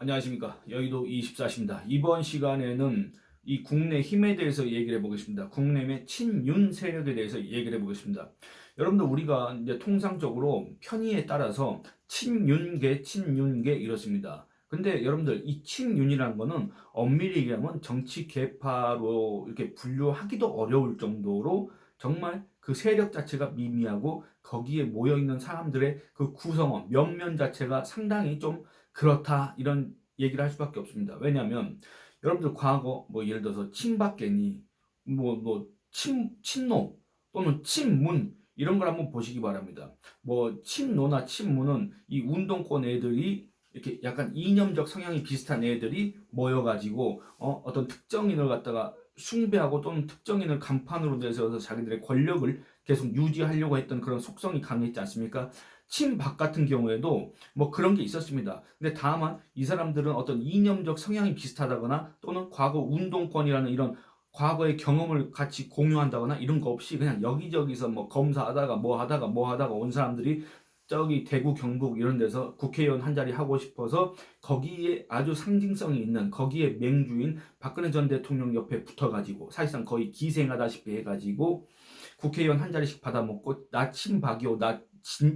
안녕하십니까. 여의도 24시입니다. 이번 시간에는 이 국내힘에 대해서 얘기를 해보겠습니다. 국내의 친윤 세력에 대해서 얘기를 해보겠습니다. 여러분들 우리가 이제 통상적으로 편의에 따라서 친윤계 이렇습니다. 근데 여러분들 이 친윤이라는 거는 엄밀히 얘기하면 정치 계파로 이렇게 분류하기도 어려울 정도로 정말 그 세력 자체가 미미하고 거기에 모여 있는 사람들의 그 구성원, 면면 자체가 상당히 좀 그렇다 이런 얘기를 할 수밖에 없습니다. 왜냐하면 여러분들 과거 뭐 예를 들어서 친박계니 친노 또는 친문 이런 걸 한번 보시기 바랍니다. 뭐 친노나 친문은 이 운동권 애들이 이렇게 약간 이념적 성향이 비슷한 애들이 모여가지고 어떤 특정인을 갖다가 숭배하고 또는 특정인을 간판으로 내세워서 자기들의 권력을 계속 유지하려고 했던 그런 속성이 강했지 않습니까? 친박 같은 경우에도 뭐 그런 게 있었습니다. 근데 다만 이 사람들은 어떤 이념적 성향이 비슷하다거나 또는 과거 운동권이라는 이런 과거의 경험을 같이 공유한다거나 이런 거 없이 그냥 여기저기서 뭐 검사하다가 뭐 하다가 온 사람들이 저기 대구 경북 이런 데서 국회의원 한 자리 하고 싶어서 거기에 아주 상징성이 있는 거기에 맹주인 박근혜 전 대통령 옆에 붙어가지고 사실상 거의 기생하다시피 해가지고 국회의원 한 자리씩 받아먹고 나 친박이요 나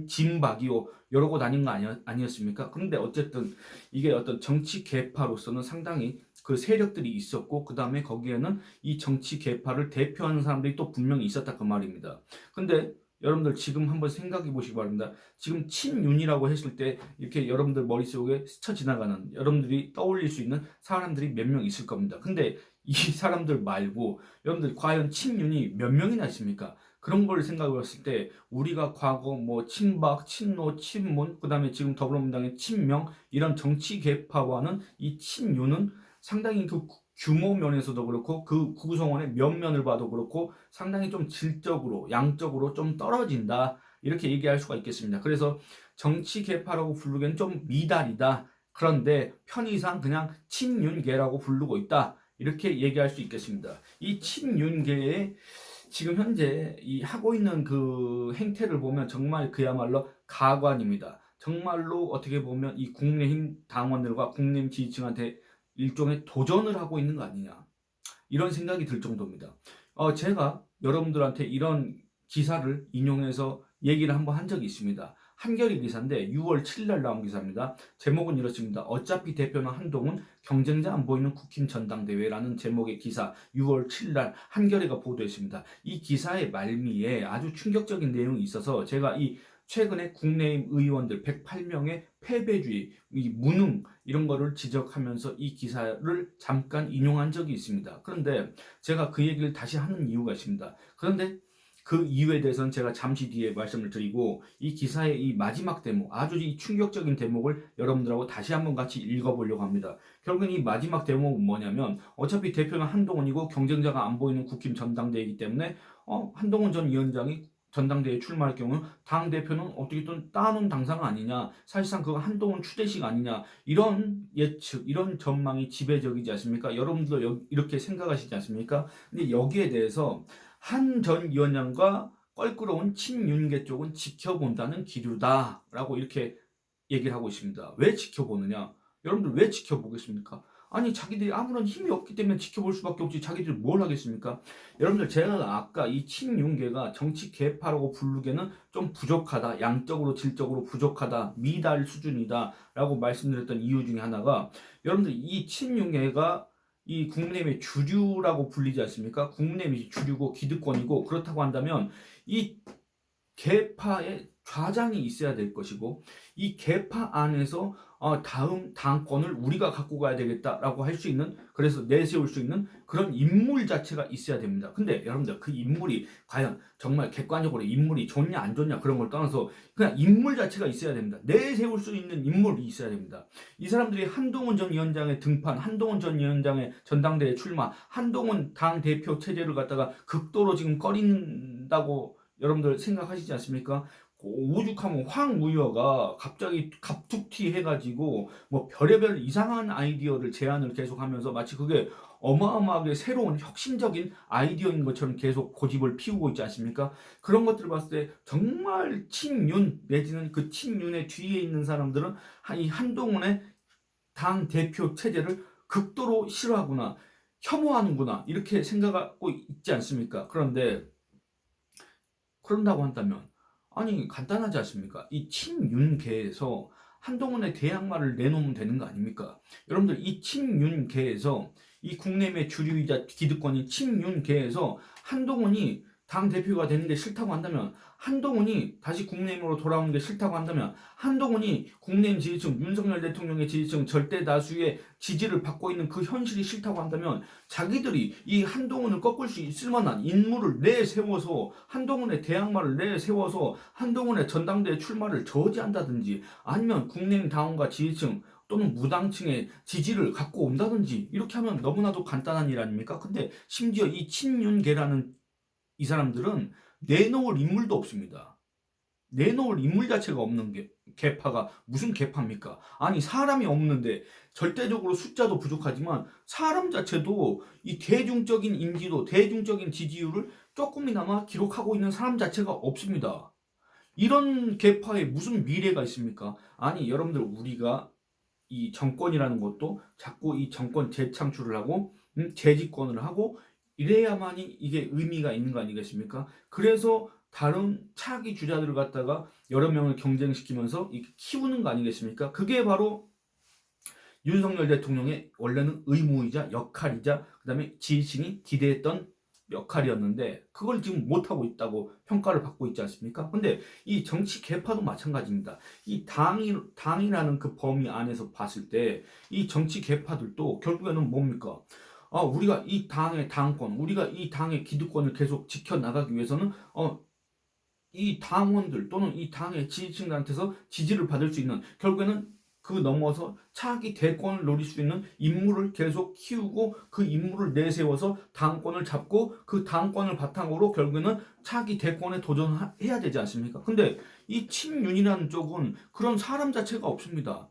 진박이요 이러고 다닌 거 아니었습니까? 그런데 어쨌든 이게 어떤 정치 계파로서는 상당히 그 세력들이 있었고 그 다음에 거기에는 이 정치 계파를 대표하는 사람들이 또 분명히 있었다 그 말입니다. 근데 여러분들 지금 한번 생각해 보시기 바랍니다. 지금 친윤이라고 했을 때 이렇게 여러분들 머릿속에 스쳐 지나가는 여러분들이 떠올릴 수 있는 사람들이 몇 명 있을 겁니다. 근데 이 사람들 말고 여러분들 과연 친윤이 몇 명이나 있습니까? 그런 걸 생각해 봤을 때 우리가 과거 뭐 친박, 친노, 친문, 그다음에 지금 더불어민주당의 친명 이런 정치 계파와는 이 친윤은 상당히 그 규모 면에서도 그렇고 그 구성원의 면면을 봐도 그렇고 상당히 좀 질적으로 양적으로 좀 떨어진다 이렇게 얘기할 수가 있겠습니다. 그래서 정치 계파라고 부르기엔 좀 미달이다. 그런데 편의상 그냥 친윤계라고 부르고 있다. 이렇게 얘기할 수 있겠습니다. 이 친윤계의 지금 현재 이 하고 있는 그 행태를 보면 정말 그야말로 가관입니다. 정말로 어떻게 보면 이 국내힘 당원들과 국내힘 지지층한테 일종의 도전을 하고 있는 거 아니냐. 이런 생각이 들 정도입니다. 제가 여러분들한테 이런 기사를 인용해서 얘기를 한번 한 적이 있습니다. 한겨레 기사인데 6월 7일 날 나온 기사입니다. 제목은 이렇습니다. 어차피 대표는 한동훈 경쟁자 안 보이는 국힘 전당대회라는 제목의 기사 6월 7일 날 한겨레가 보도했습니다. 이 기사의 말미에 아주 충격적인 내용이 있어서 제가 이 최근에 국내임 의원들 108명의 패배주의, 이 무능 이런 거를 지적하면서 이 기사를 잠깐 인용한 적이 있습니다. 그런데 제가 그 얘기를 다시 하는 이유가 있습니다. 그런데 그 이유에 대해서는 제가 잠시 뒤에 말씀을 드리고 이 기사의 이 마지막 대목, 아주 이 충격적인 대목을 여러분들하고 다시 한번 같이 읽어보려고 합니다. 결국엔 이 마지막 대목은 뭐냐면 어차피 대표는 한동훈이고 경쟁자가 안 보이는 국힘 전당대회이기 때문에 한동훈 전 위원장이 전당대회에 출마할 경우 당 대표는 어떻게든 따놓은 당상 아니냐, 사실상 그거 한동훈 추대식 아니냐 이런 예측, 이런 전망이 지배적이지 않습니까? 여러분들도 이렇게 생각하시지 않습니까? 근데 여기에 대해서 한 전 위원장과 껄끄러운 친윤계 쪽은 지켜본다는 기류다라고 이렇게 얘기를 하고 있습니다. 왜 지켜보느냐? 여러분들 왜 지켜보겠습니까? 아니 자기들이 아무런 힘이 없기 때문에 지켜볼 수밖에 없지 자기들이 뭘 하겠습니까? 여러분들 제가 아까 이 친윤계가 정치 개파라고 부르기에는 좀 부족하다. 양적으로 질적으로 부족하다. 미달 수준이다. 라고 말씀드렸던 이유 중에 하나가 여러분들 이 친윤계가 이 국민의힘의 주류라고 불리지 않습니까? 국민의힘이 주류고 기득권이고 그렇다고 한다면 이 개파의 좌장이 있어야 될 것이고 이 개파 안에서 다음 당권을 우리가 갖고 가야 되겠다라고 할 수 있는 그래서 내세울 수 있는 그런 인물 자체가 있어야 됩니다. 근데 여러분들 그 인물이 과연 정말 객관적으로 인물이 좋냐 안 좋냐 그런 걸 떠나서 그냥 인물 자체가 있어야 됩니다. 내세울 수 있는 인물이 있어야 됩니다. 이 사람들이 한동훈 전 위원장의 등판, 한동훈 전 위원장의 전당대회 출마, 한동훈 당 대표 체제를 갖다가 극도로 지금 꺼린다고 여러분들 생각하시지 않습니까? 오죽하면 황우여가 갑자기 갑툭튀 해가지고 뭐 별의별 이상한 아이디어를 제안을 계속하면서 마치 그게 어마어마하게 새로운 혁신적인 아이디어인 것처럼 계속 고집을 피우고 있지 않습니까? 그런 것들을 봤을 때 정말 친윤 내지는 그 친윤의 뒤에 있는 사람들은 이 한동훈의 당 대표 체제를 극도로 싫어하구나, 혐오하는구나 이렇게 생각하고 있지 않습니까? 그런데 그런다고 한다면 아니 간단하지 않습니까? 이 친윤계에서 한동훈의 대항마를 내놓으면 되는 거 아닙니까? 여러분들 이 친윤계에서 이 국내외 주류이자 기득권인 친윤계에서 한동훈이 당 대표가 되는 게 싫다고 한다면, 한동훈이 다시 국내임으로 돌아오는 게 싫다고 한다면, 한동훈이 국내임 지지층 윤석열 대통령의 지지층 절대 다수의 지지를 받고 있는 그 현실이 싫다고 한다면, 자기들이 이 한동훈을 꺾을 수 있을 만한 인물을 내세워서 한동훈의 대항마를 내세워서 한동훈의 전당대회 출마를 저지한다든지, 아니면 국내임 당원과 지지층 또는 무당층의 지지를 갖고 온다든지, 이렇게 하면 너무나도 간단한 일 아닙니까? 근데 심지어 이 친윤계라는 이 사람들은 내놓을 인물도 없습니다. 내놓을 인물 자체가 없는 게 개파가 무슨 개파입니까? 아니 사람이 없는데, 절대적으로 숫자도 부족하지만 사람 자체도 이 대중적인 인지도, 대중적인 지지율을 조금이나마 기록하고 있는 사람 자체가 없습니다. 이런 개파에 무슨 미래가 있습니까? 아니 여러분들, 우리가 이 정권이라는 것도 자꾸 이 정권 재창출을 하고 재집권을 하고 이래야만이 이게 의미가 있는 거 아니겠습니까? 그래서 다른 차기 주자들을 갖다가 여러 명을 경쟁시키면서 키우는 거 아니겠습니까? 그게 바로 윤석열 대통령의 원래는 의무이자 역할이자 그다음에 지지층이 기대했던 역할이었는데, 그걸 지금 못하고 있다고 평가를 받고 있지 않습니까? 근데 이 정치 개파도 마찬가지입니다. 이 당이라는 그 범위 안에서 봤을 때 이 정치 개파들도 결국에는 뭡니까? 우리가 이 당의 당권, 우리가 이 당의 기득권을 계속 지켜나가기 위해서는 이 당원들 또는 이 당의 지지층들한테서 지지를 받을 수 있는, 결국에는 그 넘어서 차기 대권을 노릴 수 있는 인물을 계속 키우고 그 인물을 내세워서 당권을 잡고 그 당권을 바탕으로 결국에는 차기 대권에 도전해야 되지 않습니까? 근데 이 친윤이라는 쪽은 그런 사람 자체가 없습니다.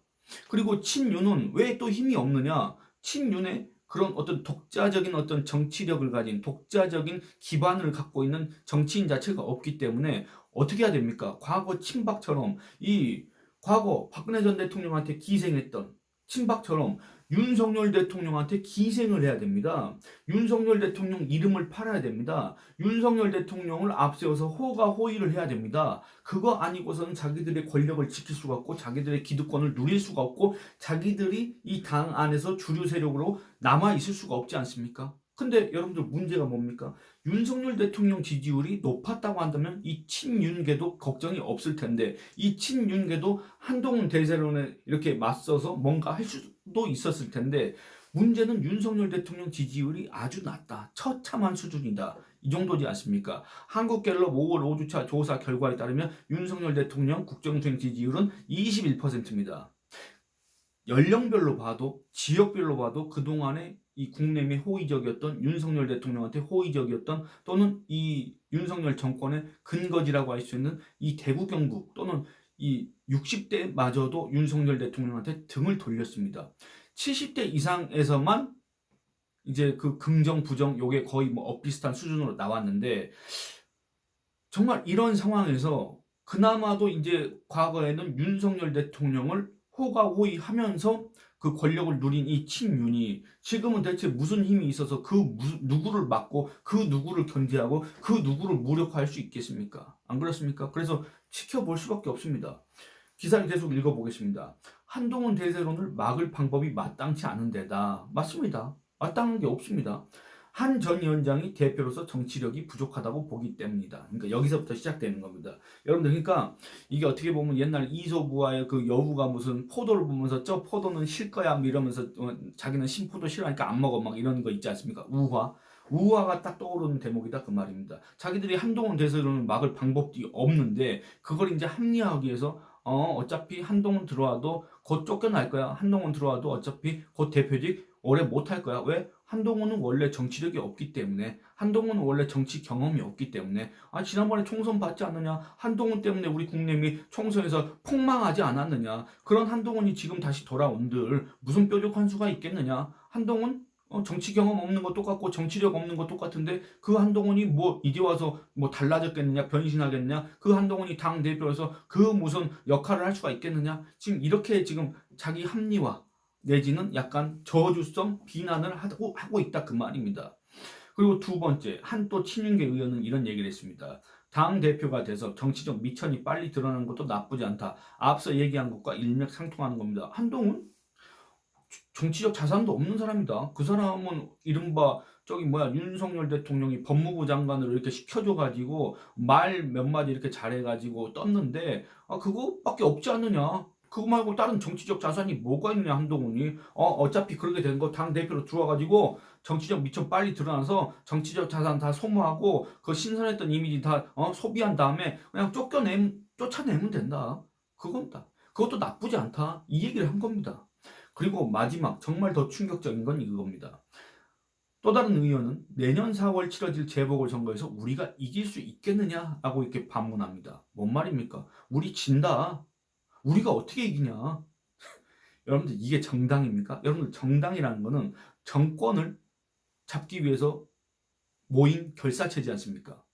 그리고 친윤은 왜 또 힘이 없느냐? 친윤의 그런 어떤 독자적인 어떤 정치력을 가진, 독자적인 기반을 갖고 있는 정치인 자체가 없기 때문에 어떻게 해야 됩니까? 과거 친박처럼, 이 과거 박근혜 전 대통령한테 기생했던 친박처럼 윤석열 대통령한테 기생을 해야 됩니다. 윤석열 대통령 이름을 팔아야 됩니다. 윤석열 대통령을 앞세워서 호가호의를 해야 됩니다. 그거 아니고서는 자기들의 권력을 지킬 수가 없고 자기들의 기득권을 누릴 수가 없고 자기들이 이 당 안에서 주류 세력으로 남아 있을 수가 없지 않습니까? 근데 여러분들 문제가 뭡니까? 윤석열 대통령 지지율이 높았다고 한다면 이 친윤계도 걱정이 없을 텐데, 이 친윤계도 한동훈 대세론에 이렇게 맞서서 뭔가 할 수도 있었을 텐데, 문제는 윤석열 대통령 지지율이 아주 낮다. 처참한 수준이다. 이 정도지 않습니까? 한국갤럽 5월 5주차 조사 결과에 따르면 윤석열 대통령 국정수행 지지율은 21%입니다. 연령별로 봐도 지역별로 봐도 그동안에 이 국내에 호의적이었던, 윤석열 대통령한테 호의적이었던, 또는 이 윤석열 정권의 근거지라고 할 수 있는 이 대구 경북 또는 이 60대마저도 윤석열 대통령한테 등을 돌렸습니다. 70대 이상에서만 이제 그 긍정 부정 요게 거의 뭐 엇비슷한 수준으로 나왔는데, 정말 이런 상황에서 그나마도 이제 과거에는 윤석열 대통령을 호가호위하면서 그 권력을 누린 이 친윤이 지금은 대체 무슨 힘이 있어서 누구를 막고 그 누구를 견제하고 그 누구를 무력화할 수 있겠습니까? 안 그렇습니까? 그래서 지켜볼 수밖에 없습니다. 기사를 계속 읽어보겠습니다. 한동훈 대세론을 막을 방법이 마땅치 않은 데다. 맞습니다. 마땅한 게 없습니다. 한 전 위원장이 대표로서 정치력이 부족하다고 보기 때문이다. 그러니까 여기서부터 시작되는 겁니다. 여러분들, 그러니까 이게 어떻게 보면 옛날 이소부와의 그 여우가 무슨 포도를 보면서 저 포도는 실 거야 이러면서 자기는 신포도 싫어하니까 안 먹어 막 이런 거 있지 않습니까? 우화가 딱 떠오르는 대목이다 그 말입니다. 자기들이 한동훈 대세론을 막을 방법이 없는데 그걸 이제 합리화하기 위해서 어차피 한동훈 들어와도 곧 쫓겨날 거야. 한동훈 들어와도 어차피 곧 대표직 오래 못할 거야. 왜? 한동훈은 원래 정치력이 없기 때문에, 한동훈은 원래 정치 경험이 없기 때문에. 지난번에 총선 받지 않느냐? 한동훈 때문에 우리 국민이 총선에서 폭망하지 않았느냐? 그런 한동훈이 지금 다시 돌아온들 무슨 뾰족한 수가 있겠느냐? 한동훈 정치 경험 없는 거 똑같고 정치력 없는 거 똑같은데 그 한동훈이 뭐 이제 와서 뭐 달라졌겠느냐, 변신하겠느냐, 그 한동훈이 당 대표에서 그 무슨 역할을 할 수가 있겠느냐? 지금 이렇게 지금 자기 합리화, 내지는 약간 저주성 비난을 하고 있다 그 말입니다. 그리고 두 번째, 한 또 친윤계 의원은 이런 얘기를 했습니다. 당 대표가 돼서 정치적 미천이 빨리 드러나는 것도 나쁘지 않다. 앞서 얘기한 것과 일맥상통하는 겁니다. 한동훈 정치적 자산도 없는 사람이다. 그 사람은 이른바 저기 뭐야 윤석열 대통령이 법무부 장관으로 이렇게 시켜줘가지고 말 몇 마디 이렇게 잘해가지고 떴는데 그거밖에 없지 않느냐. 그거 말고 다른 정치적 자산이 뭐가 있냐 한동훈이. 어차피 그렇게 된 거 당 대표로 들어와가지고 정치적 미천 빨리 드러나서 정치적 자산 다 소모하고 그 신선했던 이미지 다 소비한 다음에 그냥 쫓아내면 된다. 그건다. 그것도 나쁘지 않다. 이 얘기를 한 겁니다. 그리고 마지막 정말 더 충격적인 건 이겁니다. 또 다른 의원은 내년 4월 치러질 재보궐선거에서 우리가 이길 수 있겠느냐라고 이렇게 반문합니다. 뭔 말입니까? 우리 진다. 우리가 어떻게 이기냐? 여러분들 이게 정당입니까? 여러분들 정당이라는 거는 정권을 잡기 위해서 모인 결사체지 않습니까?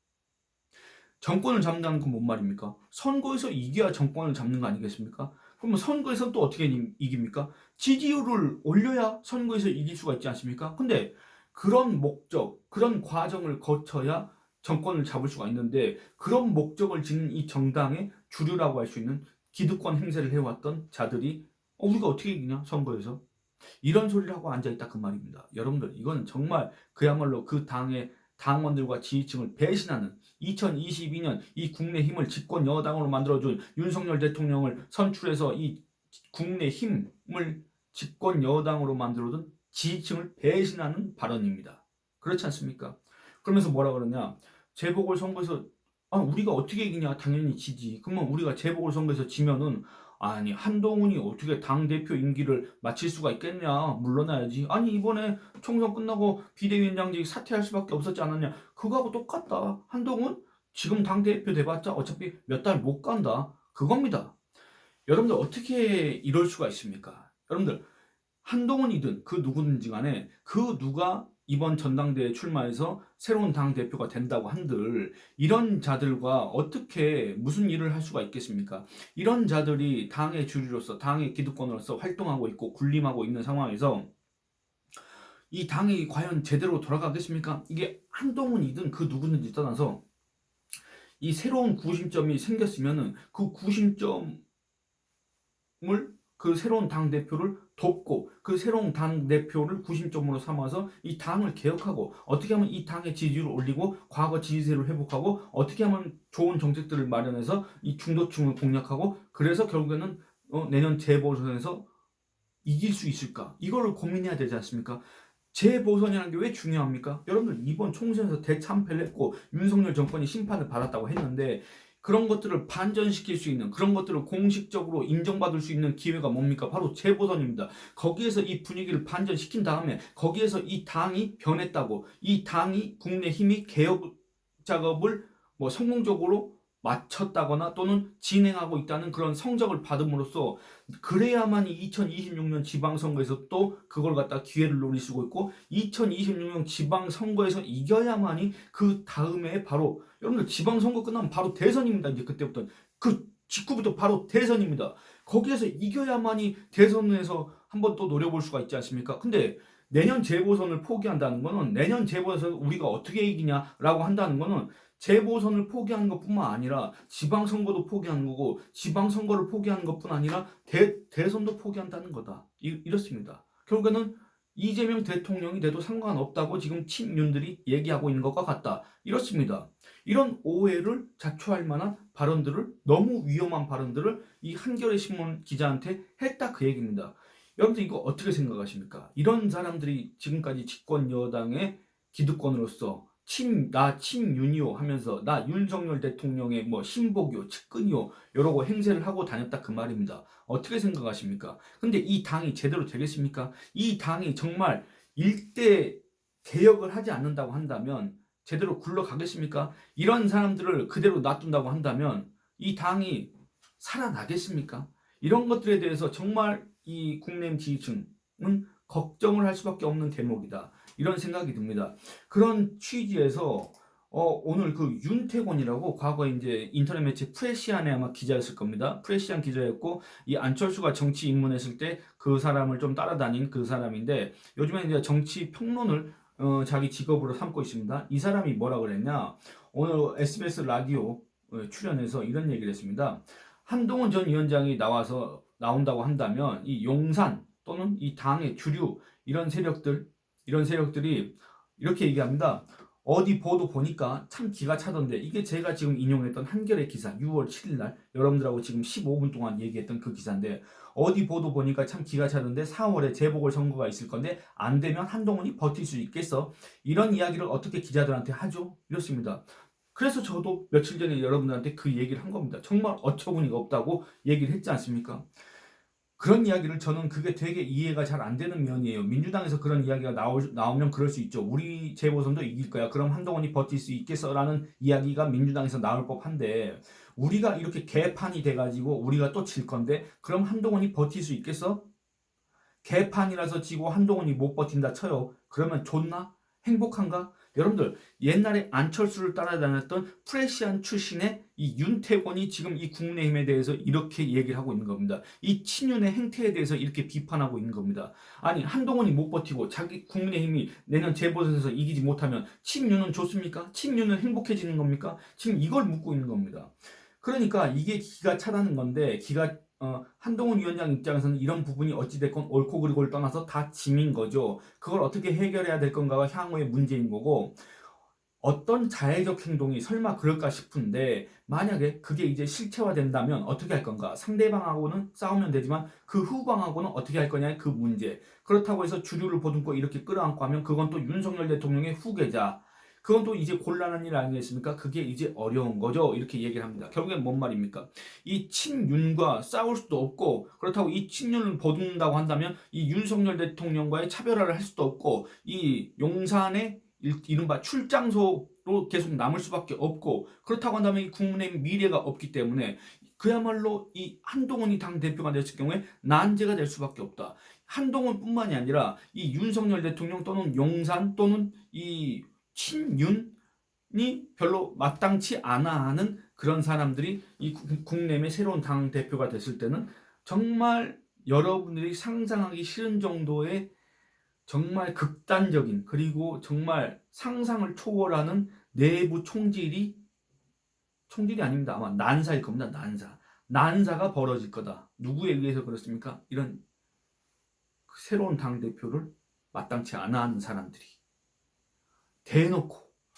정권을 잡는다는 건 뭔 말입니까? 선거에서 이겨야 정권을 잡는 거 아니겠습니까? 그러면 선거에서 또 어떻게 이깁니까? 지지율을 올려야 선거에서 이길 수가 있지 않습니까? 근데 그런 목적, 그런 과정을 거쳐야 정권을 잡을 수가 있는데 그런 목적을 지닌 이 정당의 주류라고 할 수 있는 기득권 행세를 해왔던 자들이 우리가 어떻게 이기냐 선거에서 이런 소리를 하고 앉아있다 그 말입니다. 여러분들 이건 정말 그야말로 그 당의 당원들과 지지층을 배신하는 2022년 이 국내 힘을 집권 여당으로 만들어준 윤석열 대통령을 선출해서 이 국내 힘을 집권 여당으로 만들어둔 지지층을 배신하는 발언입니다. 그렇지 않습니까? 그러면서 뭐라 그러냐? 재보궐선거에서 우리가 어떻게 이기냐? 당연히 지지. 그러면 우리가 재보궐선거에서 지면은 아니 한동훈이 어떻게 당대표 임기를 마칠 수가 있겠냐? 물러나야지. 아니 이번에 총선 끝나고 비대위원장직 사퇴할 수밖에 없었지 않았냐? 그거하고 똑같다. 한동훈 지금 당대표 돼봤자 어차피 몇 달 못 간다. 그겁니다. 여러분들 어떻게 이럴 수가 있습니까? 여러분들 한동훈이든 그 누구든지 간에 그 누가 이번 전당대회에 출마해서 새로운 당대표가 된다고 한들 이런 자들과 어떻게 무슨 일을 할 수가 있겠습니까? 이런 자들이 당의 주류로서 당의 기득권으로서 활동하고 있고 군림하고 있는 상황에서 이 당이 과연 제대로 돌아가겠습니까? 이게 한동훈이든 그 누구든지 떠나서 이 새로운 구심점이 생겼으면은 그 구심점을 그 새로운 당대표를 돕고 그 새로운 당대표를 구심점으로 삼아서 이 당을 개혁하고 어떻게 하면 이 당의 지지율을 올리고 과거 지지세를 회복하고 어떻게 하면 좋은 정책들을 마련해서 이 중도층을 공략하고 그래서 결국에는 내년 재보선에서 이길 수 있을까? 이거를 고민해야 되지 않습니까? 재보선이라는 게 왜 중요합니까? 여러분들 이번 총선에서 대참패를 했고 윤석열 정권이 심판을 받았다고 했는데 그런 것들을 반전시킬 수 있는 그런 것들을 공식적으로 인정받을 수 있는 기회가 뭡니까? 바로 재보선입니다. 거기에서 이 분위기를 반전시킨 다음에 거기에서 이 당이 변했다고 이 당이 국내 힘이 개혁 작업을 성공적으로 마쳤다거나 또는 진행하고 있다는 그런 성적을 받음으로써 그래야만 2026년 지방선거에서 또 그걸 갖다 기회를 노릴 수 있고 2026년 지방선거에서 이겨야만이 그 다음에 바로 여러분들 지방선거 끝나면 바로 대선입니다. 이제 그때부터 그 직후부터 바로 대선입니다. 거기에서 이겨야만이 대선에서 한번 또 노려볼 수가 있지 않습니까? 근데 내년 재보선을 포기한다는 거는 내년 재보선에서 우리가 어떻게 이기냐라고 한다는 거는 재보선을 포기하는 것뿐만 아니라 지방선거도 포기하는 거고 지방선거를 포기하는 것뿐 아니라 대선도 포기한다는 거다. 이렇습니다. 결국에는 이재명 대통령이 돼도 상관없다고 지금 친윤들이 얘기하고 있는 것과 같다. 이렇습니다. 이런 오해를 자초할 만한 발언들을 너무 위험한 발언들을 이 한겨레 신문 기자한테 했다 그 얘기입니다. 여러분들 이거 어떻게 생각하십니까? 이런 사람들이 지금까지 집권 여당의 기득권으로서 나 친윤이요 하면서 나 윤석열 대통령의 신복이요 측근이요 이러고 행세를 하고 다녔다 그 말입니다. 어떻게 생각하십니까? 근데 이 당이 제대로 되겠습니까? 이 당이 정말 일대 개혁을 하지 않는다고 한다면 제대로 굴러가겠습니까? 이런 사람들을 그대로 놔둔다고 한다면 이 당이 살아나겠습니까? 이런 것들에 대해서 정말 이 국내임 지지층은 걱정을 할 수밖에 없는 대목이다. 이런 생각이 듭니다. 그런 취지에서 오늘 그 윤태곤이라고 과거에 이제 인터넷 매체 프레시안에 아마 기자였을 겁니다. 프레시안 기자였고 이 안철수가 정치 입문했을 때 그 사람을 좀 따라다닌 그 사람인데 요즘에 이제 정치 평론을 자기 직업으로 삼고 있습니다. 이 사람이 뭐라 그랬냐? 오늘 SBS 라디오 출연해서 이런 얘기를 했습니다. 한동훈 전 위원장이 나온다고 한다면 이 용산 또는 이 당의 주류 이런 세력들이 이렇게 얘기합니다. 어디 보도 보니까 참 기가 차던데 이게 제가 지금 인용했던 한겨레 기사 6월 7일 날 여러분들하고 지금 15분 동안 얘기했던 그 기사인데 어디 보도 보니까 참 기가 차던데 4월에 재보궐선거가 있을 건데 안 되면 한동훈이 버틸 수 있겠어? 이런 이야기를 어떻게 기자들한테 하죠? 이렇습니다. 그래서 저도 며칠 전에 여러분들한테 그 얘기를 한 겁니다. 정말 어처구니가 없다고 얘기를 했지 않습니까? 그런 이야기를 저는 그게 되게 이해가 잘 안 되는 면이에요. 민주당에서 그런 이야기가 나오면 그럴 수 있죠. 우리 재보선도 이길 거야. 그럼 한동훈이 버틸 수 있겠어라는 이야기가 민주당에서 나올 법한데 우리가 이렇게 개판이 돼가지고 우리가 또 질 건데 그럼 한동훈이 버틸 수 있겠어? 개판이라서 지고 한동훈이 못 버틴다 쳐요. 그러면 좋나? 행복한가? 여러분들 옛날에 안철수를 따라다녔던 프레시안 출신의 이 윤태권이 지금 이 국민의힘에 대해서 이렇게 얘기를 하고 있는 겁니다. 이 친윤의 행태에 대해서 이렇게 비판하고 있는 겁니다. 아니 한동훈이 못 버티고 자기 국민의힘이 내년 재보선에서 이기지 못하면 친윤은 좋습니까? 친윤은 행복해지는 겁니까? 지금 이걸 묻고 있는 겁니다. 그러니까 이게 기가 차다는 건데 한동훈 위원장 입장에서는 이런 부분이 어찌됐건 옳고 그르고를 떠나서 다 짐인 거죠. 그걸 어떻게 해결해야 될 건가가 향후의 문제인 거고 어떤 자해적 행동이 설마 그럴까 싶은데 만약에 그게 이제 실체화된다면 어떻게 할 건가? 상대방하고는 싸우면 되지만 그 후방하고는 어떻게 할 거냐의 그 문제. 그렇다고 해서 주류를 보듬고 이렇게 끌어안고 하면 그건 또 윤석열 대통령의 후계자. 그건 또 이제 곤란한 일 아니겠습니까? 그게 이제 어려운 거죠. 이렇게 얘기를 합니다. 결국엔 뭔 말입니까? 이 친윤과 싸울 수도 없고 그렇다고 이 친윤을 보듬는다고 한다면 이 윤석열 대통령과의 차별화를 할 수도 없고 이 용산의 이른바 출장소로 계속 남을 수밖에 없고 그렇다고 한다면 이 국민의 미래가 없기 때문에 그야말로 이 한동훈이 당대표가 됐을 경우에 난제가 될 수밖에 없다. 한동훈뿐만이 아니라 이 윤석열 대통령 또는 용산 또는 이 친윤이 별로 마땅치 않아 하는 그런 사람들이 이 국내의 새로운 당 대표가 됐을 때는 정말 여러분들이 상상하기 싫은 정도의 정말 극단적인 그리고 정말 상상을 초월하는 내부 총질이 아닙니다. 아마 난사일 겁니다. 난사가 벌어질 거다. 누구에 의해서 그렇습니까? 이런 새로운 당 대표를 마땅치 않아 하는 사람들이 대놓고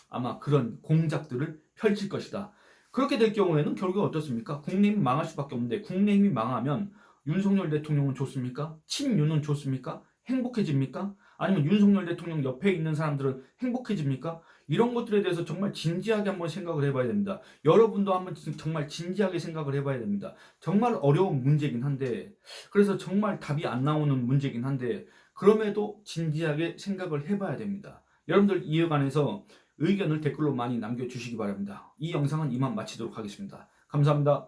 아마 그런 공작들을 펼칠 것이다. 그렇게 될 경우에는 결국에 어떻습니까? 국내힘이 망할 수밖에 없는데 국내힘이 망하면 윤석열 대통령은 좋습니까? 친윤은 좋습니까? 행복해집니까? 아니면 윤석열 대통령 옆에 있는 사람들은 행복해집니까? 이런 것들에 대해서 정말 진지하게 한번 생각을 해봐야 됩니다. 여러분도 한번 정말 진지하게 생각을 해봐야 됩니다. 정말 어려운 문제긴 한데 그래서 정말 답이 안 나오는 문제긴 한데 그럼에도 진지하게 생각을 해봐야 됩니다. 여러분들 이에 관해서 의견을 댓글로 많이 남겨주시기 바랍니다. 이 영상은 이만 마치도록 하겠습니다. 감사합니다.